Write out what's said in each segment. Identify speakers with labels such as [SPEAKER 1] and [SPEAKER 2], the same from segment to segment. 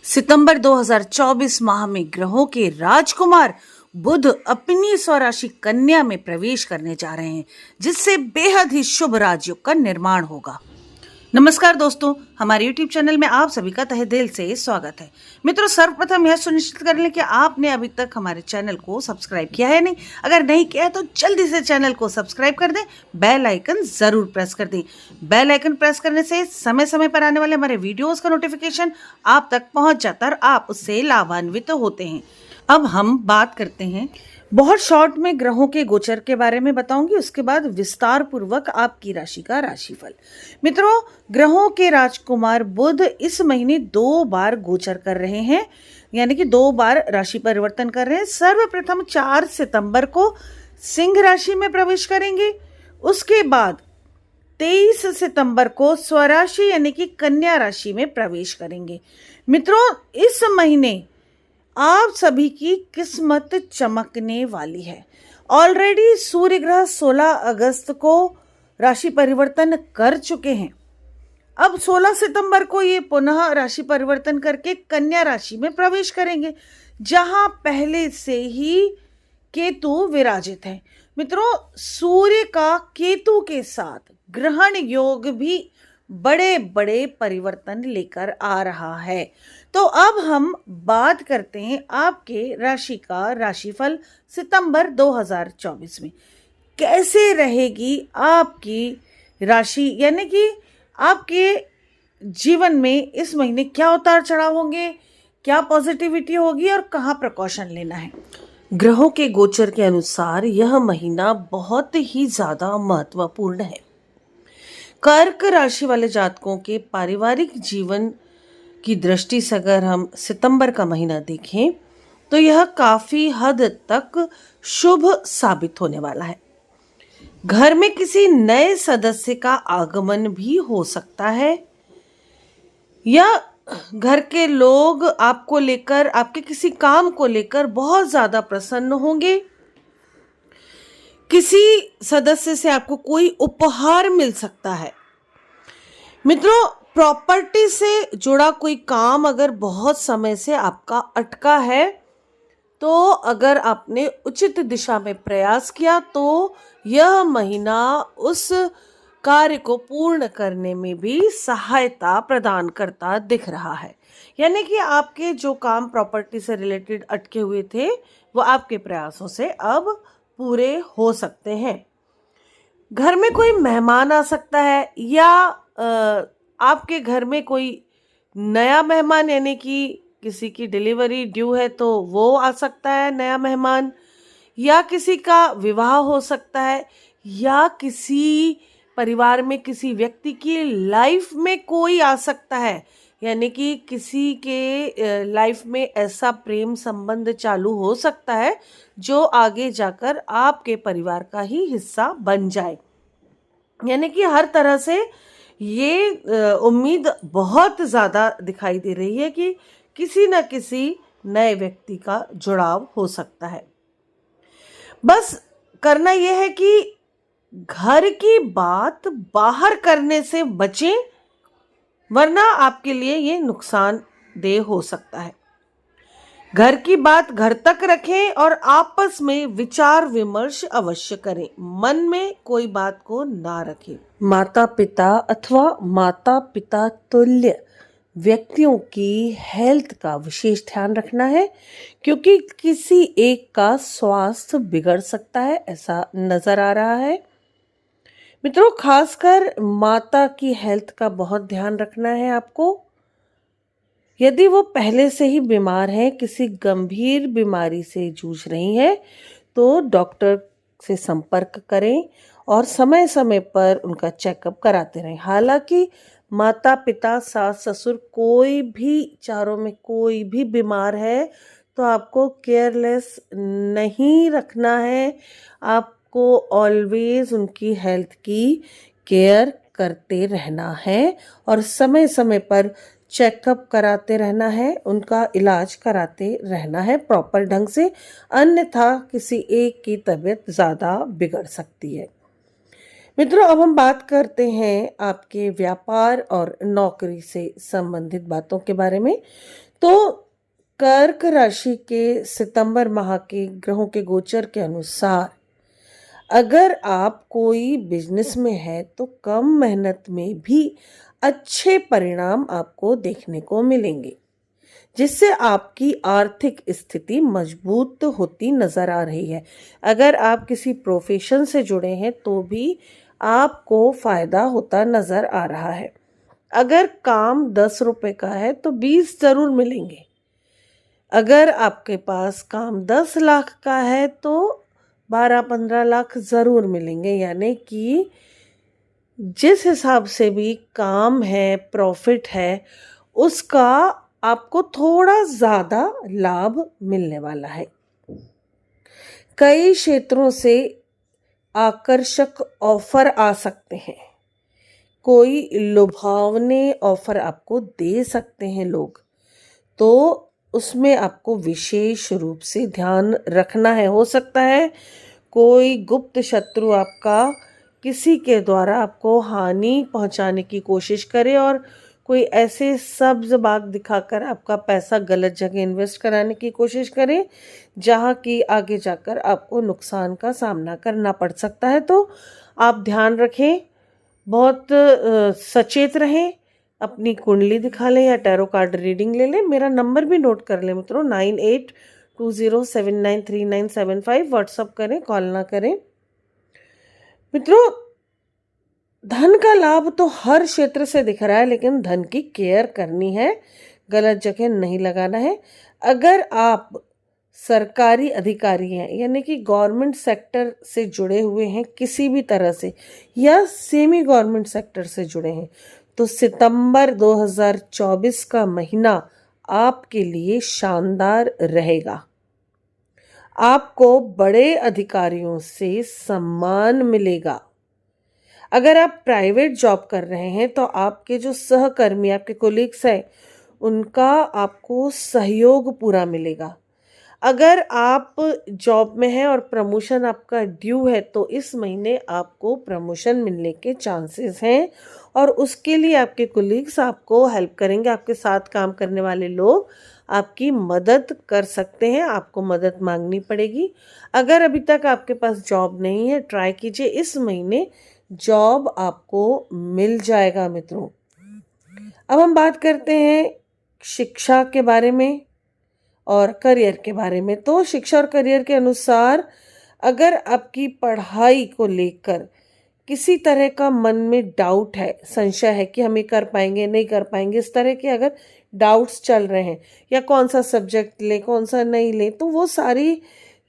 [SPEAKER 1] सितंबर 2024 माह में ग्रहों के राजकुमार बुध अपनी स्वराशि कन्या में प्रवेश करने जा रहे हैं, जिससे बेहद ही शुभ राजयोग का निर्माण होगा। नमस्कार दोस्तों, हमारे YouTube चैनल में आप सभी का तहे दिल से स्वागत है। मित्रों, सर्वप्रथम यह सुनिश्चित कर लें कि आपने अभी तक हमारे चैनल को सब्सक्राइब किया है नहीं। अगर नहीं किया है तो जल्दी से चैनल को सब्सक्राइब कर दें, बेल आइकन जरूर प्रेस कर दें। बेल आइकन प्रेस करने से समय समय पर आने वाले हमारे वीडियोस का नोटिफिकेशन आप तक पहुंच जाता है और आप उससे लाभान्वित होते हैं। अब हम बात करते हैं, बहुत शॉर्ट में ग्रहों के गोचर के बारे में बताऊंगी, उसके बाद विस्तार पूर्वक आपकी राशि का राशिफल। मित्रों, ग्रहों के राजकुमार बुध इस महीने 2 बार गोचर कर रहे हैं, यानी कि 2 बार राशि परिवर्तन कर रहे हैं। सर्वप्रथम 4 सितंबर को सिंह राशि में प्रवेश करेंगे, उसके बाद 23 सितंबर को स्वराशि यानी कि कन्या राशि में प्रवेश करेंगे। मित्रों, इस महीने आप सभी की किस्मत चमकने वाली है। ऑलरेडी सूर्य ग्रह 16 अगस्त को राशि परिवर्तन कर चुके हैं। अब 16 सितंबर को ये पुनः राशि परिवर्तन करके कन्या राशि में प्रवेश करेंगे, जहां पहले से ही केतु विराजित है। मित्रों, सूर्य का केतु के साथ ग्रहण योग भी बड़े बड़े परिवर्तन लेकर आ रहा है। तो अब हम बात करते हैं आपके राशि का राशिफल सितंबर 2024 में कैसे रहेगी आपकी राशि, यानी कि आपके जीवन में इस महीने क्या उतार चढ़ाव होंगे, क्या पॉजिटिविटी होगी और कहाँ प्रिकॉशन लेना है। ग्रहों के गोचर के अनुसार यह महीना बहुत ही ज्यादा महत्वपूर्ण है। कर्क राशि वाले जातकों के पारिवारिक जीवन की दृष्टि से अगर हम सितंबर का महीना देखें तो यह काफी हद तक शुभ साबित होने वाला है। घर में किसी नए सदस्य का आगमन भी हो सकता है, या घर के लोग आपको लेकर, आपके किसी काम को लेकर बहुत ज्यादा प्रसन्न होंगे। किसी सदस्य से आपको कोई उपहार मिल सकता है। मित्रों, प्रॉपर्टी से जुड़ा कोई काम अगर बहुत समय से आपका अटका है, तो अगर आपने उचित दिशा में प्रयास किया तो यह महीना उस कार्य को पूर्ण करने में भी सहायता प्रदान करता दिख रहा है। यानी कि आपके जो काम प्रॉपर्टी से रिलेटेड अटके हुए थे, वो आपके प्रयासों से अब पूरे हो सकते हैं। घर में कोई मेहमान आ सकता है, या आपके घर में कोई नया मेहमान, यानी कि किसी की डिलीवरी ड्यू है तो वो आ सकता है नया मेहमान, या किसी का विवाह हो सकता है, या किसी परिवार में किसी व्यक्ति की लाइफ में कोई आ सकता है, यानी कि किसी के लाइफ में ऐसा प्रेम संबंध चालू हो सकता है जो आगे जाकर आपके परिवार का ही हिस्सा बन जाए। यानी कि हर तरह से ये उम्मीद बहुत ज़्यादा दिखाई दे रही है कि किसी न किसी नए व्यक्ति का जुड़ाव हो सकता है। बस करना यह है कि घर की बात बाहर करने से बचें, वरना आपके लिए ये नुकसानदेह हो सकता है। घर की बात घर तक रखें और आपस में विचार विमर्श अवश्य करें। मन में कोई बात को ना रखें। माता पिता अथवा माता पिता तुल्य व्यक्तियों की हेल्थ का विशेष ध्यान रखना है, क्योंकि किसी एक का स्वास्थ्य बिगड़ सकता है, ऐसा नजर आ रहा है। मित्रों, खासकर माता की हेल्थ का बहुत ध्यान रखना है आपको। यदि वो पहले से ही बीमार है, किसी गंभीर बीमारी से जूझ रही है, तो डॉक्टर से संपर्क करें और समय समय पर उनका चेकअप कराते रहें। हालांकि माता पिता सास ससुर कोई भी, चारों में कोई भी बीमार है तो आपको केयरलेस नहीं रखना है। आपको ऑलवेज उनकी हेल्थ की केयर करते रहना है और समय समय पर चेकअप कराते रहना है, उनका इलाज कराते रहना है प्रॉपर ढंग से, अन्यथा किसी एक की तबीयत ज़्यादा बिगड़ सकती है। मित्रों, अब हम बात करते हैं आपके व्यापार और नौकरी से संबंधित बातों के बारे में। तो कर्क राशि के सितंबर माह के ग्रहों के गोचर के अनुसार अगर आप कोई बिजनेस में है तो कम मेहनत में भी अच्छे परिणाम आपको देखने को मिलेंगे, जिससे आपकी आर्थिक स्थिति मजबूत होती नजर आ रही है। अगर आप किसी प्रोफेशन से जुड़े हैं तो भी आपको फायदा होता नजर आ रहा है। अगर काम 10 रुपए का है तो 20 जरूर मिलेंगे। अगर आपके पास काम 10 लाख का है तो 12-15 लाख जरूर मिलेंगे। यानी कि जिस हिसाब से भी काम है, प्रॉफिट है, उसका आपको थोड़ा ज्यादा लाभ मिलने वाला है। कई क्षेत्रों से आकर्षक ऑफर आ सकते हैं। कोई लुभावने ऑफर आपको दे सकते हैं लोग, तो उसमें आपको विशेष रूप से ध्यान रखना है। हो सकता है कोई गुप्त शत्रु आपका किसी के द्वारा आपको हानि पहुंचाने की कोशिश करे और कोई ऐसे सब्ज बाग दिखाकर आपका पैसा गलत जगह इन्वेस्ट कराने की कोशिश करे जहां की आगे जाकर आपको नुकसान का सामना करना पड़ सकता है। तो आप ध्यान रखें, बहुत सचेत रहें, अपनी कुंडली दिखा लें या टैरो कार्ड रीडिंग ले लें। मेरा नंबर भी नोट कर लें मित्रों, 9820793975। व्हाट्सअप करें, कॉल ना करें। मित्रों, धन का लाभ तो हर क्षेत्र से दिख रहा है, लेकिन धन की केयर करनी है, गलत जगह नहीं लगाना है। अगर आप सरकारी अधिकारी हैं, यानी कि गवर्नमेंट सेक्टर से जुड़े हुए हैं किसी भी तरह से, या सेमी गवर्नमेंट सेक्टर से जुड़े हैं, तो सितंबर 2024 का महीना आपके लिए शानदार रहेगा। आपको बड़े अधिकारियों से सम्मान मिलेगा। अगर आप प्राइवेट जॉब कर रहे हैं तो आपके जो सहकर्मी, आपके कोलीग्स हैं, उनका आपको सहयोग पूरा मिलेगा। अगर आप जॉब में हैं और प्रमोशन आपका ड्यू है तो इस महीने आपको प्रमोशन मिलने के चांसेस हैं, और उसके लिए आपके कोलीग्स आपको हेल्प करेंगे। आपके साथ काम करने वाले लोग आपकी मदद कर सकते हैं, आपको मदद मांगनी पड़ेगी। अगर अभी तक आपके पास जॉब नहीं है, ट्राई कीजिए, इस महीने जॉब आपको मिल जाएगा मित्रों। अब हम बात करते हैं शिक्षा के बारे में और करियर के बारे में। तो शिक्षा और करियर के अनुसार अगर आपकी पढ़ाई को लेकर किसी तरह का मन में डाउट है, संशय है कि हम ये कर पाएंगे नहीं कर पाएंगे, इस तरह के अगर डाउट्स चल रहे हैं, या कौन सा सब्जेक्ट लें कौन सा नहीं लें, तो वो सारी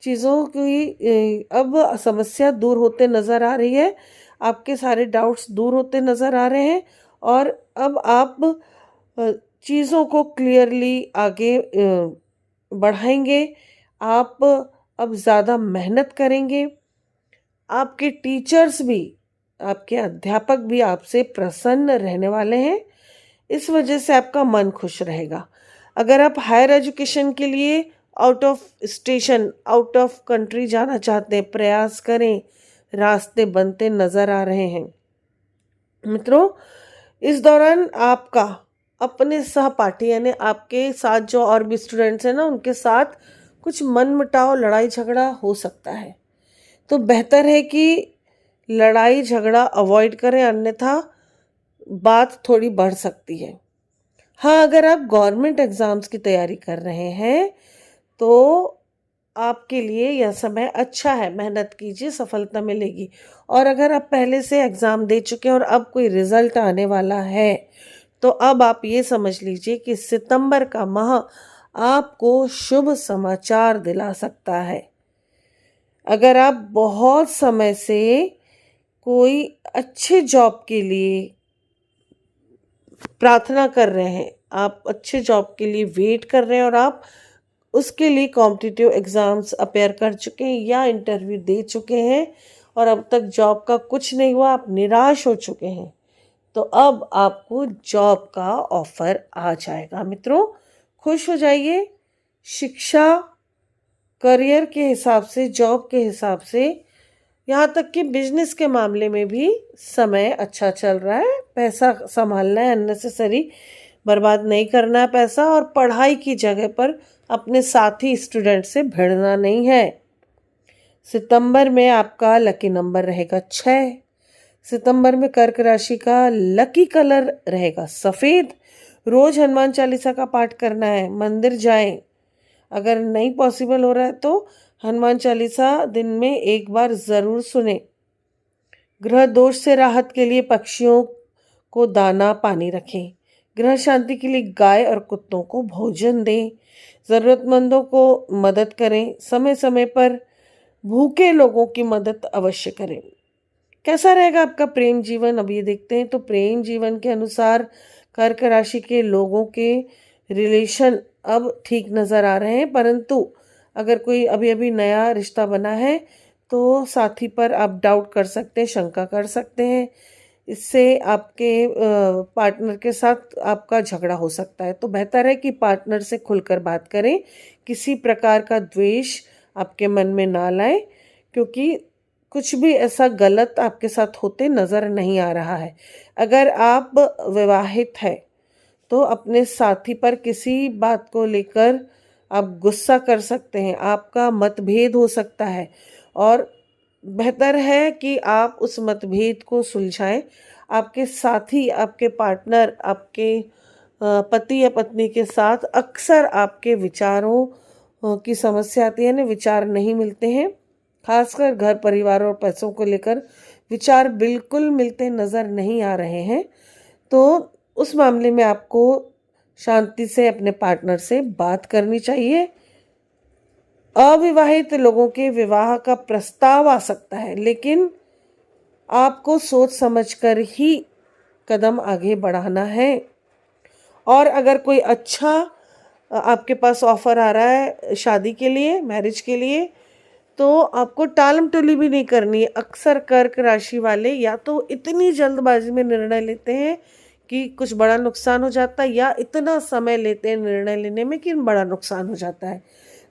[SPEAKER 1] चीज़ों की अब समस्या दूर होते नज़र आ रही है। आपके सारे डाउट्स दूर होते नज़र आ रहे हैं और अब आप चीज़ों को क्लियरली आगे बढ़ाएंगे। आप अब ज़्यादा मेहनत करेंगे। आपके टीचर्स भी, आपके अध्यापक भी आपसे प्रसन्न रहने वाले हैं। इस वजह से आपका मन खुश रहेगा। अगर आप हायर एजुकेशन के लिए out of station, out of country जाना चाहते हैं, प्रयास करें, रास्ते बनते नज़र आ रहे हैं। मित्रों, इस दौरान आपका अपने सहपाठी यानी आपके साथ जो और भी स्टूडेंट्स हैं ना, उनके साथ कुछ मनमुटाव, लड़ाई झगड़ा हो सकता है। तो बेहतर है कि लड़ाई झगड़ा अवॉइड करें, अन्यथा बात थोड़ी बढ़ सकती है। हाँ, अगर आप गवर्नमेंट एग्ज़ाम्स की तैयारी कर रहे हैं तो आपके लिए यह समय अच्छा है, मेहनत कीजिए, सफलता मिलेगी। और अगर आप पहले से एग्ज़ाम दे चुके हैं और अब कोई रिज़ल्ट आने वाला है, तो अब आप ये समझ लीजिए कि सितंबर का माह आपको शुभ समाचार दिला सकता है। अगर आप बहुत समय से कोई अच्छे जॉब के लिए प्रार्थना कर रहे हैं, आप अच्छे जॉब के लिए वेट कर रहे हैं और आप उसके लिए कॉम्पिटिटिव एग्ज़ाम्स अपेयर कर चुके हैं या इंटरव्यू दे चुके हैं और अब तक जॉब का कुछ नहीं हुआ, आप निराश हो चुके हैं, तो अब आपको जॉब का ऑफर आ जाएगा। मित्रों, खुश हो जाइए। शिक्षा, करियर के हिसाब से, जॉब के हिसाब से, यहाँ तक कि बिजनेस के मामले में भी समय अच्छा चल रहा है। पैसा संभालना है, अननेसेसरी बर्बाद नहीं करना है पैसा, और पढ़ाई की जगह पर अपने साथी स्टूडेंट से भिड़ना नहीं है। सितंबर में आपका लकी नंबर रहेगा 6। सितंबर में कर्क राशि का लकी कलर रहेगा सफ़ेद। रोज हनुमान चालीसा का पाठ करना है, मंदिर जाएं। अगर नहीं पॉसिबल हो रहा है तो हनुमान चालीसा दिन में एक बार ज़रूर सुने। ग्रह दोष से राहत के लिए पक्षियों को दाना पानी रखें। ग्रह शांति के लिए गाय और कुत्तों को भोजन दें। ज़रूरतमंदों को मदद करें। समय समय पर भूखे लोगों की मदद अवश्य करें। कैसा रहेगा आपका प्रेम जीवन, अब ये देखते हैं। तो प्रेम जीवन के अनुसार कर्क राशि के लोगों के रिलेशन अब ठीक नज़र आ रहे हैं, परंतु अगर कोई अभी अभी नया रिश्ता बना है तो साथी पर आप डाउट कर सकते हैं, शंका कर सकते हैं। इससे आपके पार्टनर के साथ आपका झगड़ा हो सकता है। तो बेहतर है कि पार्टनर से खुलकर बात करें। किसी प्रकार का द्वेष आपके मन में ना लाएं, क्योंकि कुछ भी ऐसा गलत आपके साथ होते नज़र नहीं आ रहा है। अगर आप विवाहित है तो अपने साथी पर किसी बात को लेकर आप गुस्सा कर सकते हैं, आपका मतभेद हो सकता है, और बेहतर है कि आप उस मतभेद को सुलझाएं। आपके साथी, आपके पार्टनर, आपके पति या पत्नी के साथ अक्सर आपके विचारों की समस्या आती है ना, विचार नहीं मिलते हैं। खासकर घर परिवार और पैसों को लेकर विचार बिल्कुल मिलते नज़र नहीं आ रहे हैं। तो उस मामले में आपको शांति से अपने पार्टनर से बात करनी चाहिए। अविवाहित लोगों के विवाह का प्रस्ताव आ सकता है, लेकिन आपको सोच समझकर ही कदम आगे बढ़ाना है। और अगर कोई अच्छा आपके पास ऑफर आ रहा है शादी के लिए, मैरिज के लिए, तो आपको टालम टोली भी नहीं करनी है। अक्सर कर्क राशि वाले या तो इतनी जल्दबाजी में निर्णय लेते हैं कि कुछ बड़ा नुकसान हो जाता है, या इतना समय लेते हैं निर्णय लेने में कि बड़ा नुकसान हो जाता है।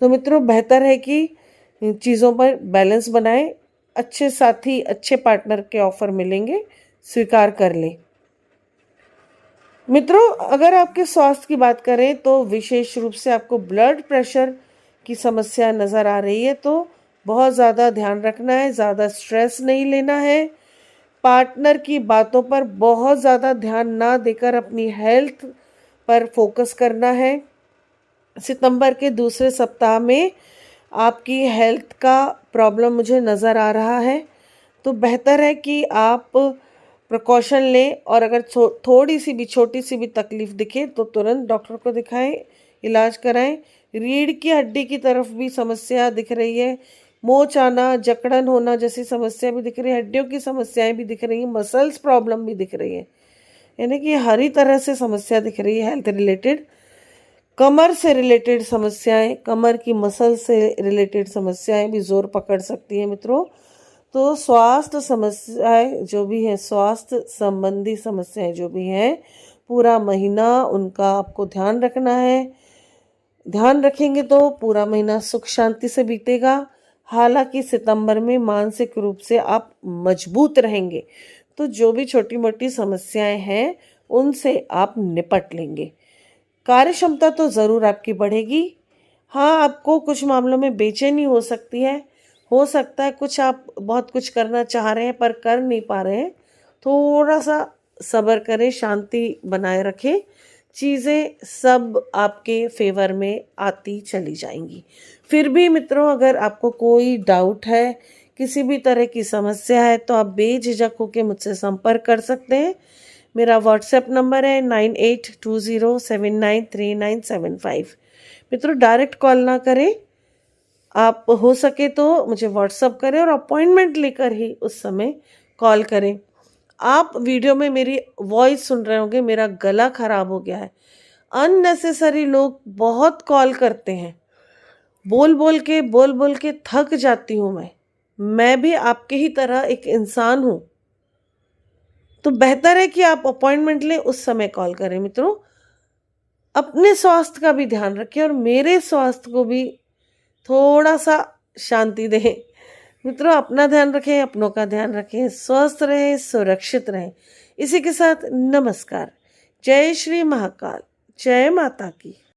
[SPEAKER 1] तो मित्रों, बेहतर है कि चीज़ों पर बैलेंस बनाएं। अच्छे साथी, अच्छे पार्टनर के ऑफर मिलेंगे, स्वीकार कर लें। मित्रों, अगर आपके स्वास्थ्य की बात करें तो विशेष रूप से आपको ब्लड प्रेशर की समस्या नज़र आ रही है, तो बहुत ज़्यादा ध्यान रखना है, ज़्यादा स्ट्रेस नहीं लेना है। पार्टनर की बातों पर बहुत ज़्यादा ध्यान ना देकर अपनी हेल्थ पर फोकस करना है। सितंबर के दूसरे सप्ताह में आपकी हेल्थ का प्रॉब्लम मुझे नज़र आ रहा है, तो बेहतर है कि आप प्रिकॉशन लें, और अगर थोड़ी सी भी, छोटी सी भी तकलीफ दिखे तो तुरंत डॉक्टर को दिखाएं, इलाज कराएं। रीढ़ की हड्डी की तरफ भी समस्या दिख रही है, मोच आना, जकड़न होना जैसी समस्या भी दिख रही है, हड्डियों की समस्याएं भी दिख रही हैं, मसल्स प्रॉब्लम भी दिख रही है, यानी कि हर ही तरह से समस्या दिख रही है हेल्थ रिलेटेड। कमर से रिलेटेड समस्याएं, कमर की मसल से रिलेटेड समस्याएं भी जोर पकड़ सकती हैं मित्रों। तो स्वास्थ्य समस्याएं जो भी हैं, स्वास्थ्य संबंधी समस्याएं जो भी हैं, पूरा महीना उनका आपको ध्यान रखना है। ध्यान रखेंगे तो पूरा महीना सुख शांति से बीतेगा। हालांकि सितंबर में मानसिक रूप से आप मजबूत रहेंगे, तो जो भी छोटी मोटी समस्याएं हैं उनसे आप निपट लेंगे। कार्य क्षमता तो ज़रूर आपकी बढ़ेगी। हाँ, आपको कुछ मामलों में बेचैनी हो सकती है, हो सकता है कुछ आप बहुत कुछ करना चाह रहे हैं पर कर नहीं पा रहे हैं। थोड़ा सा सब्र करें, शांति बनाए रखें, चीज़ें सब आपके फेवर में आती चली जाएंगी। फिर भी मित्रों, अगर आपको कोई डाउट है, किसी भी तरह की समस्या है, तो आप बेझिझक होकर मुझसे संपर्क कर सकते हैं। मेरा व्हाट्सएप नंबर है 9820793975। मित्रों, डायरेक्ट कॉल ना करें, आप हो सके तो मुझे व्हाट्सएप करें और अपॉइंटमेंट लेकर ही उस समय कॉल करें। आप वीडियो में मेरी वॉइस सुन रहे होंगे, मेरा गला खराब हो गया है। अननेसेसरी लोग बहुत कॉल करते हैं, बोल बोल के थक जाती हूँ मैं भी आपके ही तरह एक इंसान हूँ। तो बेहतर है कि आप अपॉइंटमेंट लें, उस समय कॉल करें। मित्रों, अपने स्वास्थ्य का भी ध्यान रखें और मेरे स्वास्थ्य को भी थोड़ा सा शांति दें। मित्रों, अपना ध्यान रखें, अपनों का ध्यान रखें, स्वस्थ रहें, सुरक्षित रहें। इसी के साथ नमस्कार। जय श्री महाकाल। जय माता की।